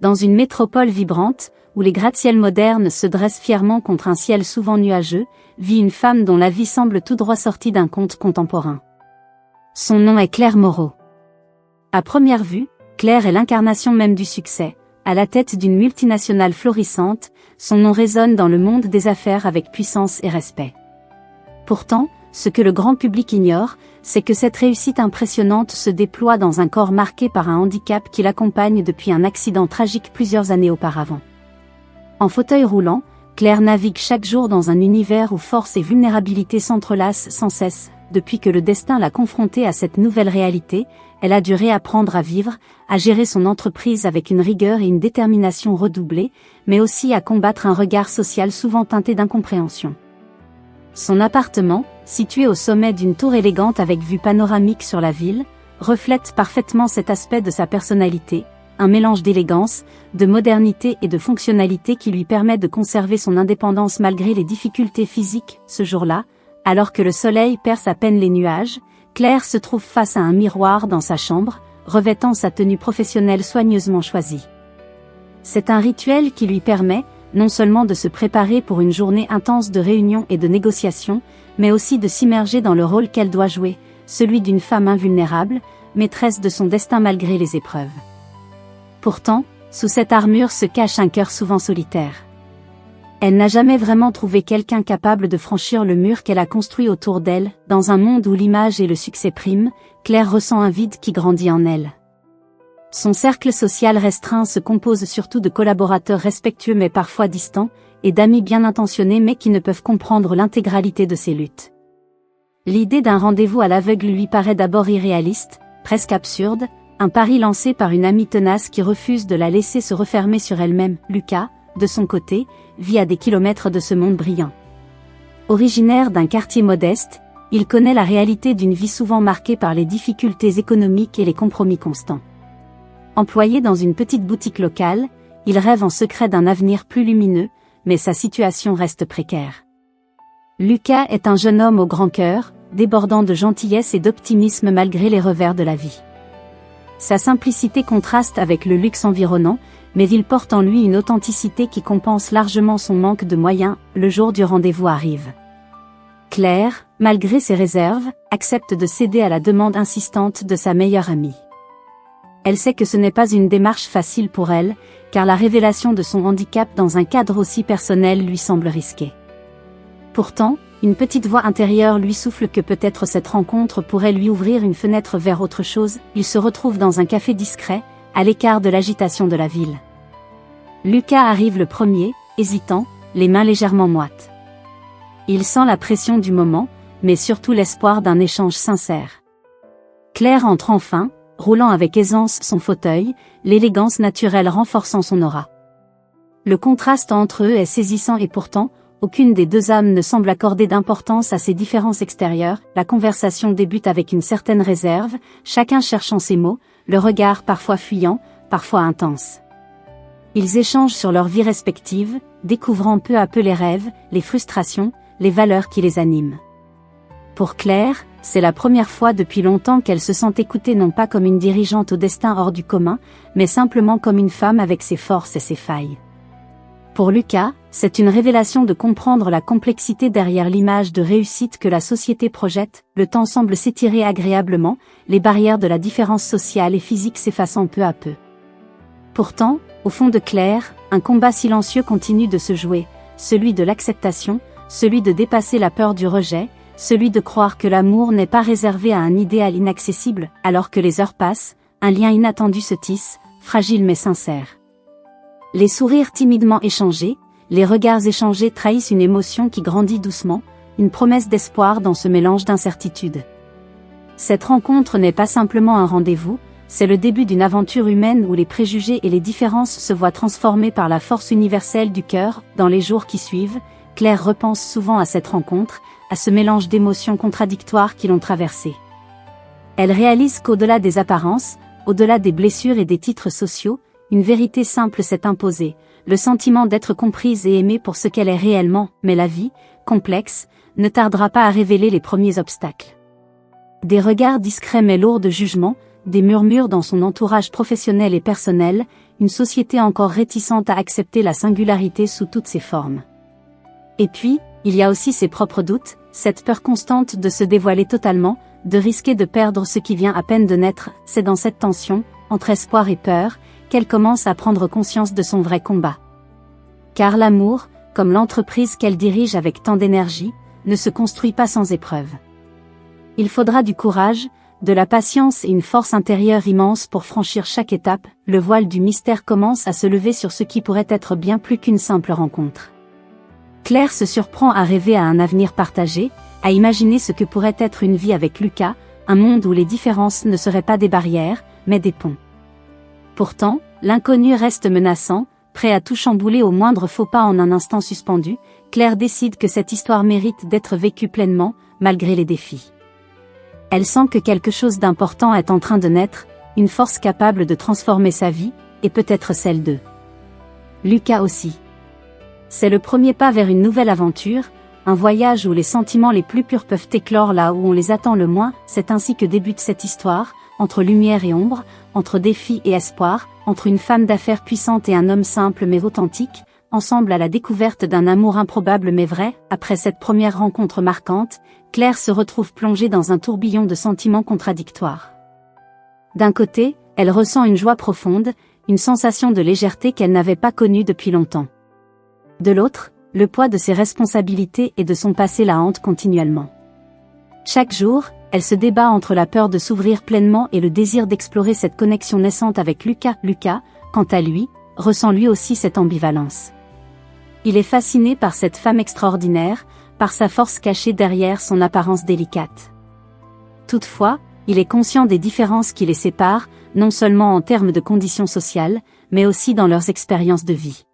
Dans une métropole vibrante, où les gratte-ciels modernes se dressent fièrement contre un ciel souvent nuageux, vit une femme dont la vie semble tout droit sortie d'un conte contemporain. Son nom est Claire Moreau. À première vue, Claire est l'incarnation même du succès. À la tête d'une multinationale florissante, son nom résonne dans le monde des affaires avec puissance et respect. Pourtant, ce que le grand public ignore, c'est que cette réussite impressionnante se déploie dans un corps marqué par un handicap qui l'accompagne depuis un accident tragique plusieurs années auparavant. En fauteuil roulant, Claire navigue chaque jour dans un univers où force et vulnérabilité s'entrelacent sans cesse. Depuis que le destin l'a confrontée à cette nouvelle réalité, elle a dû réapprendre à vivre, à gérer son entreprise avec une rigueur et une détermination redoublées, mais aussi à combattre un regard social souvent teinté d'incompréhension. Son appartement, situé au sommet d'une tour élégante avec vue panoramique sur la ville, reflète parfaitement cet aspect de sa personnalité, un mélange d'élégance, de modernité et de fonctionnalité qui lui permet de conserver son indépendance malgré les difficultés physiques. Ce jour-là, alors que le soleil perce à peine les nuages, Claire se trouve face à un miroir dans sa chambre, revêtant sa tenue professionnelle soigneusement choisie. C'est un rituel qui lui permet, non seulement de se préparer pour une journée intense de réunions et de négociations, mais aussi de s'immerger dans le rôle qu'elle doit jouer, celui d'une femme invulnérable, maîtresse de son destin malgré les épreuves. Pourtant, sous cette armure se cache un cœur souvent solitaire. Elle n'a jamais vraiment trouvé quelqu'un capable de franchir le mur qu'elle a construit autour d'elle. Dans un monde où l'image et le succès priment, Claire ressent un vide qui grandit en elle. Son cercle social restreint se compose surtout de collaborateurs respectueux mais parfois distants, et d'amis bien intentionnés mais qui ne peuvent comprendre l'intégralité de ses luttes. L'idée d'un rendez-vous à l'aveugle lui paraît d'abord irréaliste, presque absurde, un pari lancé par une amie tenace qui refuse de la laisser se refermer sur elle-même. Lucas, de son côté, vit à des kilomètres de ce monde brillant. Originaire d'un quartier modeste, il connaît la réalité d'une vie souvent marquée par les difficultés économiques et les compromis constants. Employé dans une petite boutique locale, il rêve en secret d'un avenir plus lumineux, mais sa situation reste précaire. Lucas est un jeune homme au grand cœur, débordant de gentillesse et d'optimisme malgré les revers de la vie. Sa simplicité contraste avec le luxe environnant, mais il porte en lui une authenticité qui compense largement son manque de moyens. Le jour du rendez-vous arrive. Claire, malgré ses réserves, accepte de céder à la demande insistante de sa meilleure amie. Elle sait que ce n'est pas une démarche facile pour elle, car la révélation de son handicap dans un cadre aussi personnel lui semble risquée. Pourtant, une petite voix intérieure lui souffle que peut-être cette rencontre pourrait lui ouvrir une fenêtre vers autre chose. Il se retrouve dans un café discret, à l'écart de l'agitation de la ville. Lucas arrive le premier, hésitant, les mains légèrement moites. Il sent la pression du moment, mais surtout l'espoir d'un échange sincère. Claire entre enfin, roulant avec aisance son fauteuil, l'élégance naturelle renforçant son aura. Le contraste entre eux est saisissant et pourtant, aucune des deux âmes ne semble accorder d'importance à ces différences extérieures. La conversation débute avec une certaine réserve, chacun cherchant ses mots, le regard parfois fuyant, parfois intense. Ils échangent sur leurs vies respectives, découvrant peu à peu les rêves, les frustrations, les valeurs qui les animent. Pour Claire, c'est la première fois depuis longtemps qu'elle se sent écoutée non pas comme une dirigeante au destin hors du commun, mais simplement comme une femme avec ses forces et ses failles. Pour Lucas, c'est une révélation de comprendre la complexité derrière l'image de réussite que la société projette. Le temps semble s'étirer agréablement, les barrières de la différence sociale et physique s'effaçant peu à peu. Pourtant, au fond de Claire, un combat silencieux continue de se jouer, celui de l'acceptation, celui de dépasser la peur du rejet, celui de croire que l'amour n'est pas réservé à un idéal inaccessible. Alors que les heures passent, un lien inattendu se tisse, fragile mais sincère. Les sourires timidement échangés, les regards échangés trahissent une émotion qui grandit doucement, une promesse d'espoir dans ce mélange d'incertitudes. Cette rencontre n'est pas simplement un rendez-vous, c'est le début d'une aventure humaine où les préjugés et les différences se voient transformés par la force universelle du cœur. Dans les jours qui suivent, Claire repense souvent à cette rencontre, à ce mélange d'émotions contradictoires qui l'ont traversée. Elle réalise qu'au-delà des apparences, au-delà des blessures et des titres sociaux, une vérité simple s'est imposée, le sentiment d'être comprise et aimée pour ce qu'elle est réellement. Mais la vie, complexe, ne tardera pas à révéler les premiers obstacles. Des regards discrets mais lourds de jugement, des murmures dans son entourage professionnel et personnel, une société encore réticente à accepter la singularité sous toutes ses formes. Et puis, il y a aussi ses propres doutes, cette peur constante de se dévoiler totalement, de risquer de perdre ce qui vient à peine de naître. C'est dans cette tension, entre espoir et peur, qu'elle commence à prendre conscience de son vrai combat. Car l'amour, comme l'entreprise qu'elle dirige avec tant d'énergie, ne se construit pas sans épreuve. Il faudra du courage, de la patience et une force intérieure immense pour franchir chaque étape. Le voile du mystère commence à se lever sur ce qui pourrait être bien plus qu'une simple rencontre. Claire se surprend à rêver à un avenir partagé, à imaginer ce que pourrait être une vie avec Lucas, un monde où les différences ne seraient pas des barrières, mais des ponts. Pourtant, l'inconnu reste menaçant, prêt à tout chambouler au moindre faux pas en un instant suspendu. Claire décide que cette histoire mérite d'être vécue pleinement, malgré les défis. Elle sent que quelque chose d'important est en train de naître, une force capable de transformer sa vie, et peut-être celle de Lucas aussi. C'est le premier pas vers une nouvelle aventure, un voyage où les sentiments les plus purs peuvent éclore là où on les attend le moins. C'est ainsi que débute cette histoire, entre lumière et ombre, entre défi et espoir, entre une femme d'affaires puissante et un homme simple mais authentique, ensemble à la découverte d'un amour improbable mais vrai. Après cette première rencontre marquante, Claire se retrouve plongée dans un tourbillon de sentiments contradictoires. D'un côté, elle ressent une joie profonde, une sensation de légèreté qu'elle n'avait pas connue depuis longtemps. De l'autre, le poids de ses responsabilités et de son passé la hante continuellement. Chaque jour, elle se débat entre la peur de s'ouvrir pleinement et le désir d'explorer cette connexion naissante avec Lucas. Lucas, quant à lui, ressent lui aussi cette ambivalence. Il est fasciné par cette femme extraordinaire, par sa force cachée derrière son apparence délicate. Toutefois, il est conscient des différences qui les séparent, non seulement en termes de conditions sociales, mais aussi dans leurs expériences de vie.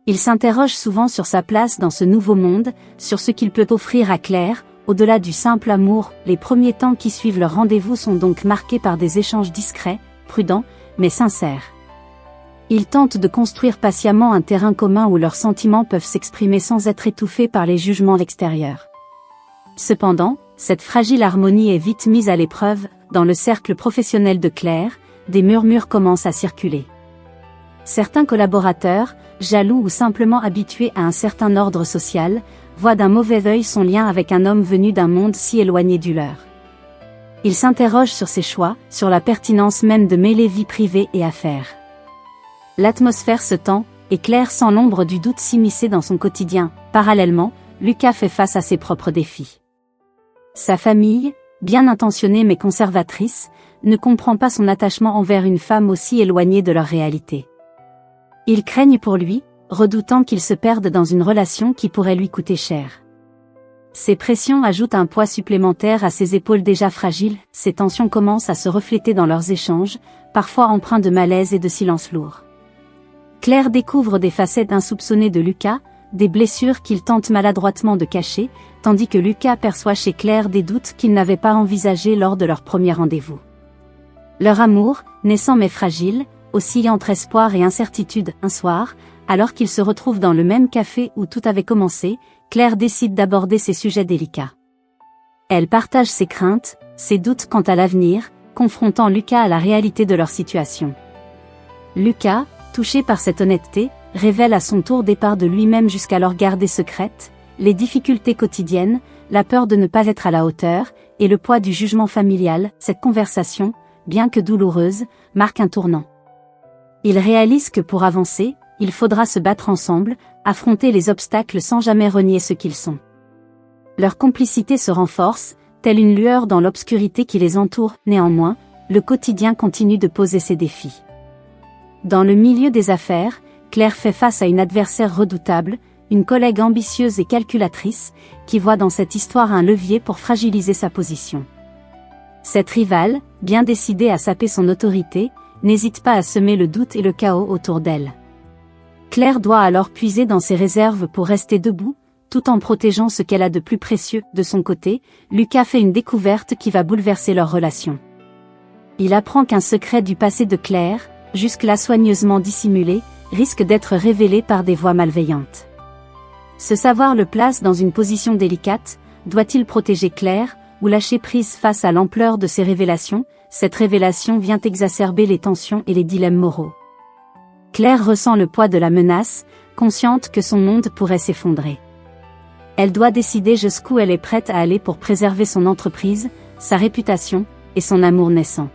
Il s'interroge souvent sur sa place dans ce nouveau monde, sur ce qu'il peut offrir à Claire, au-delà du simple amour. Les premiers temps qui suivent leur rendez-vous sont donc marqués par des échanges discrets, prudents, mais sincères. Ils tentent de construire patiemment un terrain commun où leurs sentiments peuvent s'exprimer sans être étouffés par les jugements extérieurs. Cependant, cette fragile harmonie est vite mise à l'épreuve. Dans le cercle professionnel de Claire, des murmures commencent à circuler. Certains collaborateurs, jaloux ou simplement habitués à un certain ordre social, voient d'un mauvais œil son lien avec un homme venu d'un monde si éloigné du leur. Ils s'interrogent sur ses choix, sur la pertinence même de mêler vie privée et affaires. L'atmosphère se tend, et Claire sent l'ombre du doute s'immiscer dans son quotidien. Parallèlement, Lucas fait face à ses propres défis. Sa famille, bien intentionnée mais conservatrice, ne comprend pas son attachement envers une femme aussi éloignée de leur réalité. Ils craignent pour lui, redoutant qu'il se perde dans une relation qui pourrait lui coûter cher. Ces pressions ajoutent un poids supplémentaire à ses épaules déjà fragiles. Ces tensions commencent à se refléter dans leurs échanges, parfois empreints de malaise et de silence lourd. Claire découvre des facettes insoupçonnées de Lucas, des blessures qu'il tente maladroitement de cacher, tandis que Lucas perçoit chez Claire des doutes qu'il n'avait pas envisagés lors de leur premier rendez-vous. Leur amour, naissant mais fragile, oscille entre espoir et incertitude. Un soir, alors qu'ils se retrouvent dans le même café où tout avait commencé, Claire décide d'aborder ces sujets délicats. Elle partage ses craintes, ses doutes quant à l'avenir, confrontant Lucas à la réalité de leur situation. Lucas, touché par cette honnêteté, révèle à son tour des parts de lui-même jusqu'alors gardées secrètes, les difficultés quotidiennes, la peur de ne pas être à la hauteur, et le poids du jugement familial. Cette conversation, bien que douloureuse, marque un tournant. Il réalise que pour avancer, il faudra se battre ensemble, affronter les obstacles sans jamais renier ce qu'ils sont. Leur complicité se renforce, telle une lueur dans l'obscurité qui les entoure. Néanmoins, le quotidien continue de poser ses défis. Dans le milieu des affaires, Claire fait face à une adversaire redoutable, une collègue ambitieuse et calculatrice, qui voit dans cette histoire un levier pour fragiliser sa position. Cette rivale, bien décidée à saper son autorité, n'hésite pas à semer le doute et le chaos autour d'elle. Claire doit alors puiser dans ses réserves pour rester debout, tout en protégeant ce qu'elle a de plus précieux. De son côté, Lucas fait une découverte qui va bouleverser leur relation. Il apprend qu'un secret du passé de Claire, jusque-là soigneusement dissimulé, risque d'être révélé par des voix malveillantes. Ce savoir le place dans une position délicate. Doit-il protéger Claire, ou lâcher prise face à l'ampleur de ces révélations? cette révélation vient exacerber les tensions et les dilemmes moraux. Claire ressent le poids de la menace, consciente que son monde pourrait s'effondrer. Elle doit décider jusqu'où elle est prête à aller pour préserver son entreprise, sa réputation, et son amour naissant.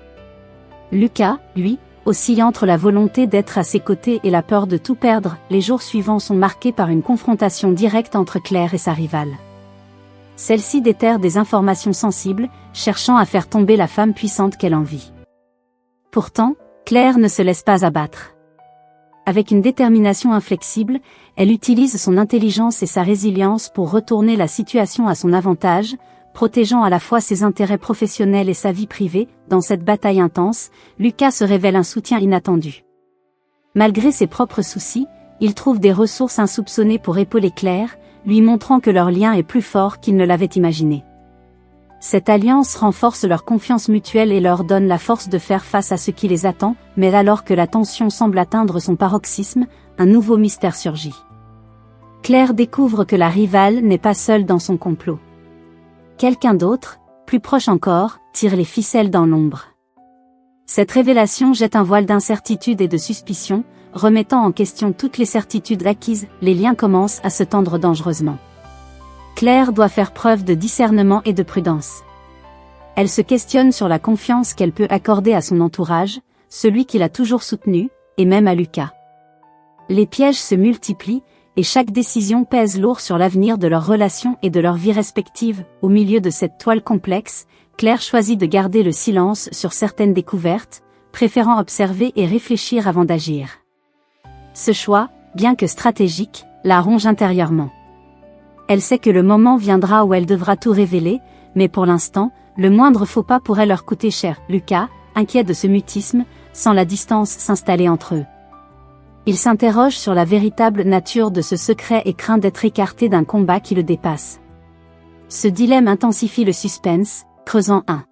Lucas, lui, oscille entre la volonté d'être à ses côtés et la peur de tout perdre. Les jours suivants sont marqués par une confrontation directe entre Claire et sa rivale. Celle-ci déterre des informations sensibles, cherchant à faire tomber la femme puissante qu'elle envie. Pourtant, Claire ne se laisse pas abattre. Avec une détermination inflexible, elle utilise son intelligence et sa résilience pour retourner la situation à son avantage, protégeant à la fois ses intérêts professionnels et sa vie privée. Dans cette bataille intense, Lucas se révèle un soutien inattendu. Malgré ses propres soucis, il trouve des ressources insoupçonnées pour épauler Claire, lui montrant que leur lien est plus fort qu'il ne l'avait imaginé. Cette alliance renforce leur confiance mutuelle et leur donne la force de faire face à ce qui les attend, mais alors que la tension semble atteindre son paroxysme, un nouveau mystère surgit. Claire découvre que la rivale n'est pas seule dans son complot. Quelqu'un d'autre, plus proche encore, tire les ficelles dans l'ombre. Cette révélation jette un voile d'incertitude et de suspicion, remettant en question toutes les certitudes acquises. Les liens commencent à se tendre dangereusement. Claire doit faire preuve de discernement et de prudence. Elle se questionne sur la confiance qu'elle peut accorder à son entourage, celui qui l'a toujours soutenue, et même à Lucas. Les pièges se multiplient, et chaque décision pèse lourd sur l'avenir de leur relation et de leur vie respective. Au milieu de cette toile complexe, Claire choisit de garder le silence sur certaines découvertes, préférant observer et réfléchir avant d'agir. Ce choix, bien que stratégique, la ronge intérieurement. Elle sait que le moment viendra où elle devra tout révéler, mais pour l'instant, le moindre faux pas pourrait leur coûter cher. Lucas, inquiet de ce mutisme, sent la distance s'installer entre eux. Il s'interroge sur la véritable nature de ce secret et craint d'être écarté d'un combat qui le dépasse. Ce dilemme intensifie le suspense, creusant un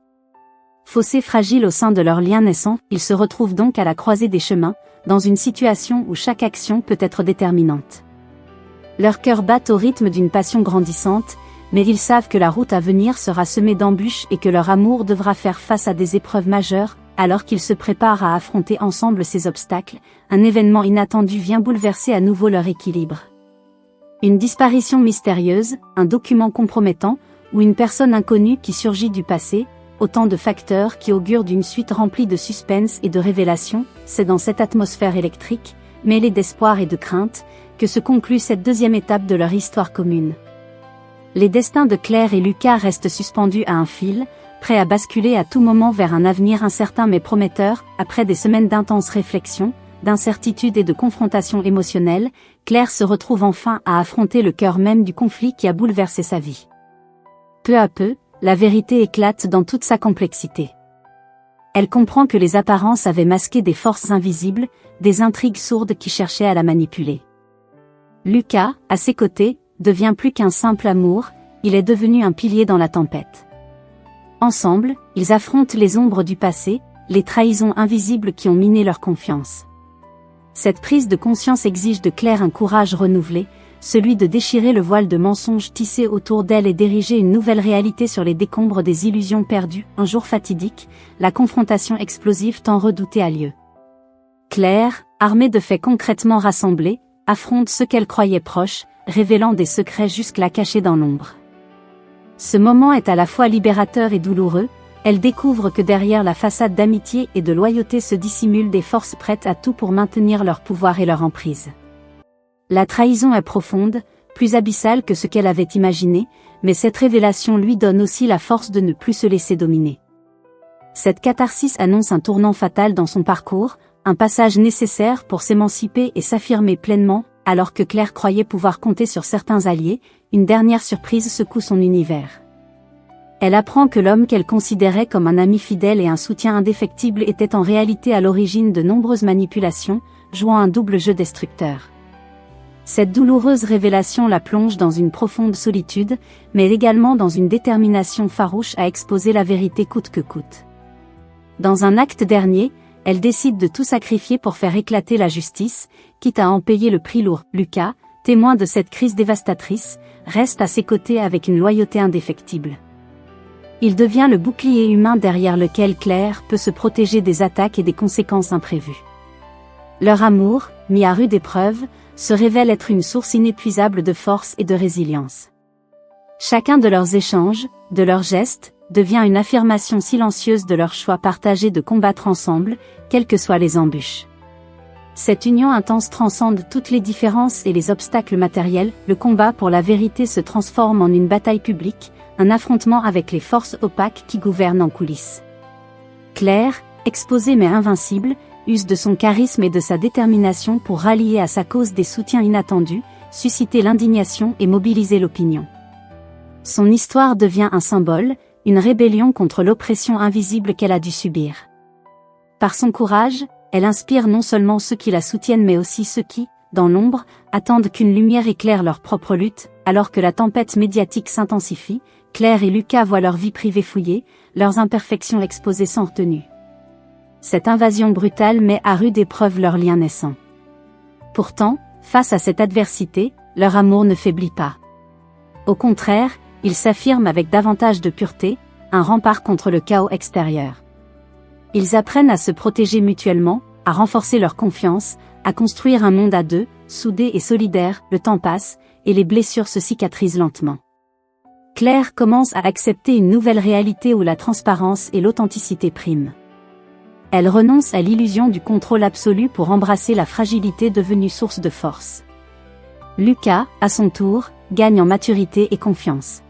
fossé fragile au sein de leur lien naissant. Ils se retrouvent donc à la croisée des chemins, dans une situation où chaque action peut être déterminante. Leurs cœurs battent au rythme d'une passion grandissante, mais ils savent que la route à venir sera semée d'embûches et que leur amour devra faire face à des épreuves majeures. Alors qu'ils se préparent à affronter ensemble ces obstacles, un événement inattendu vient bouleverser à nouveau leur équilibre. Une disparition mystérieuse, un document compromettant, ou une personne inconnue qui surgit du passé, autant de facteurs qui augurent d'une suite remplie de suspense et de révélations. C'est dans cette atmosphère électrique, mêlée d'espoir et de crainte, que se conclut cette deuxième étape de leur histoire commune. Les destins de Claire et Lucas restent suspendus à un fil, prêts à basculer à tout moment vers un avenir incertain mais prometteur. Après des semaines d'intenses réflexions, d'incertitude et de confrontations émotionnelles, Claire se retrouve enfin à affronter le cœur même du conflit qui a bouleversé sa vie. Peu à peu, la vérité éclate dans toute sa complexité. Elle comprend que les apparences avaient masqué des forces invisibles, des intrigues sourdes qui cherchaient à la manipuler. Lucas, à ses côtés, devient plus qu'un simple amour, il est devenu un pilier dans la tempête. Ensemble, ils affrontent les ombres du passé, les trahisons invisibles qui ont miné leur confiance. Cette prise de conscience exige de Claire un courage renouvelé, celui de déchirer le voile de mensonges tissés autour d'elle et d'ériger une nouvelle réalité sur les décombres des illusions perdues. Un jour fatidique, la confrontation explosive tant redoutée a lieu. Claire, armée de faits concrètement rassemblés, affronte ceux qu'elle croyait proches, révélant des secrets jusque-là cachés dans l'ombre. Ce moment est à la fois libérateur et douloureux, elle découvre que derrière la façade d'amitié et de loyauté se dissimulent des forces prêtes à tout pour maintenir leur pouvoir et leur emprise. La trahison est profonde, plus abyssale que ce qu'elle avait imaginé, mais cette révélation lui donne aussi la force de ne plus se laisser dominer. Cette catharsis annonce un tournant fatal dans son parcours, un passage nécessaire pour s'émanciper et s'affirmer pleinement. Alors que Claire croyait pouvoir compter sur certains alliés, une dernière surprise secoue son univers. Elle apprend que l'homme qu'elle considérait comme un ami fidèle et un soutien indéfectible était en réalité à l'origine de nombreuses manipulations, jouant un double jeu destructeur. Cette douloureuse révélation la plonge dans une profonde solitude, mais également dans une détermination farouche à exposer la vérité coûte que coûte. Dans un acte dernier, elle décide de tout sacrifier pour faire éclater la justice, quitte à en payer le prix lourd. Lucas, témoin de cette crise dévastatrice, reste à ses côtés avec une loyauté indéfectible. Il devient le bouclier humain derrière lequel Claire peut se protéger des attaques et des conséquences imprévues. Leur amour, mis à rude épreuve, se révèle être une source inépuisable de force et de résilience. Chacun de leurs échanges, de leurs gestes, devient une affirmation silencieuse de leur choix partagé de combattre ensemble, quelles que soient les embûches. Cette union intense transcende toutes les différences et les obstacles matériels, le combat pour la vérité se transforme en une bataille publique, un affrontement avec les forces opaques qui gouvernent en coulisses. Claire, exposée mais invincible, use de son charisme et de sa détermination pour rallier à sa cause des soutiens inattendus, susciter l'indignation et mobiliser l'opinion. Son histoire devient un symbole, une rébellion contre l'oppression invisible qu'elle a dû subir. Par son courage, elle inspire non seulement ceux qui la soutiennent mais aussi ceux qui, dans l'ombre, attendent qu'une lumière éclaire leur propre lutte, alors que la tempête médiatique s'intensifie. Claire et Lucas voient leur vie privée fouillée, leurs imperfections exposées sans retenue. Cette invasion brutale met à rude épreuve leur lien naissant. Pourtant, face à cette adversité, leur amour ne faiblit pas. Au contraire, il s'affirme avec davantage de pureté, un rempart contre le chaos extérieur. Ils apprennent à se protéger mutuellement, à renforcer leur confiance, à construire un monde à deux, soudé et solidaire. Le temps passe, et les blessures se cicatrisent lentement. Claire commence à accepter une nouvelle réalité où la transparence et l'authenticité priment. Elle renonce à l'illusion du contrôle absolu pour embrasser la fragilité devenue source de force. Lucas, à son tour, gagne en maturité et confiance.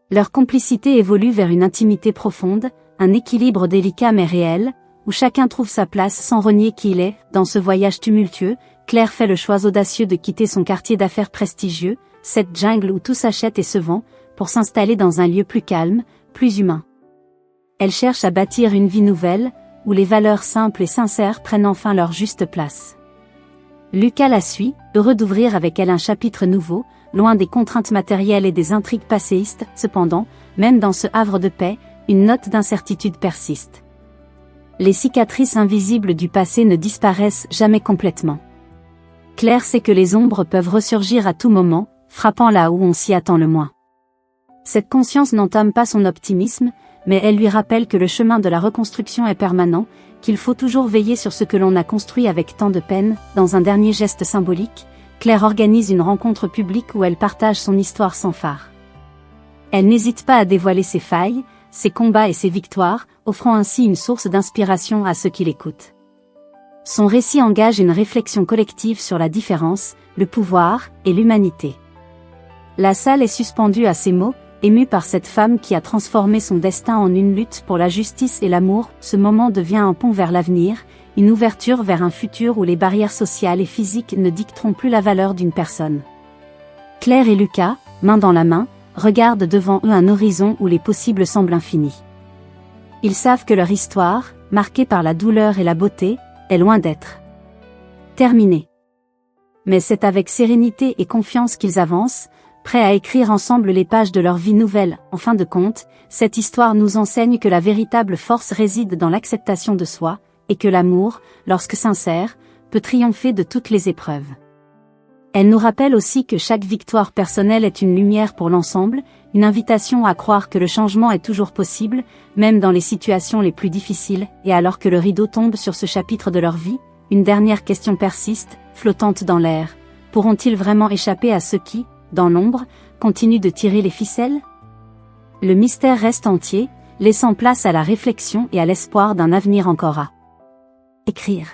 Leur complicité évolue vers une intimité profonde, un équilibre délicat mais réel, où chacun trouve sa place sans renier qui il est. Dans ce voyage tumultueux, Claire fait le choix audacieux de quitter son quartier d'affaires prestigieux, cette jungle où tout s'achète et se vend, pour s'installer dans un lieu plus calme, plus humain. Elle cherche à bâtir une vie nouvelle, où les valeurs simples et sincères prennent enfin leur juste place. Lucas la suit, heureux d'ouvrir avec elle un chapitre nouveau, loin des contraintes matérielles et des intrigues passéistes. Cependant, même dans ce havre de paix, une note d'incertitude persiste. Les cicatrices invisibles du passé ne disparaissent jamais complètement. Claire sait que les ombres peuvent ressurgir à tout moment, frappant là où on s'y attend le moins. Cette conscience n'entame pas son optimisme, mais elle lui rappelle que le chemin de la reconstruction est permanent, qu'il faut toujours veiller sur ce que l'on a construit avec tant de peine. Dans un dernier geste symbolique, Claire organise une rencontre publique où elle partage son histoire sans phare. Elle n'hésite pas à dévoiler ses failles, ses combats et ses victoires, offrant ainsi une source d'inspiration à ceux qui l'écoutent. Son récit engage une réflexion collective sur la différence, le pouvoir et l'humanité. La salle est suspendue à ces mots, émue par cette femme qui a transformé son destin en une lutte pour la justice et l'amour. Ce moment devient un pont vers l'avenir, une ouverture vers un futur où les barrières sociales et physiques ne dicteront plus la valeur d'une personne. Claire et Lucas, main dans la main, regardent devant eux un horizon où les possibles semblent infinis. Ils savent que leur histoire, marquée par la douleur et la beauté, est loin d'être terminée. Mais c'est avec sérénité et confiance qu'ils avancent, prêts à écrire ensemble les pages de leur vie nouvelle. En fin de compte, cette histoire nous enseigne que la véritable force réside dans l'acceptation de soi, et que l'amour, lorsque sincère, peut triompher de toutes les épreuves. Elle nous rappelle aussi que chaque victoire personnelle est une lumière pour l'ensemble, une invitation à croire que le changement est toujours possible, même dans les situations les plus difficiles. Et alors que le rideau tombe sur ce chapitre de leur vie, une dernière question persiste, flottante dans l'air. Pourront-ils vraiment échapper à ceux qui, dans l'ombre, continuent de tirer les ficelles? Le mystère reste entier, laissant place à la réflexion et à l'espoir d'un avenir encore à écrire.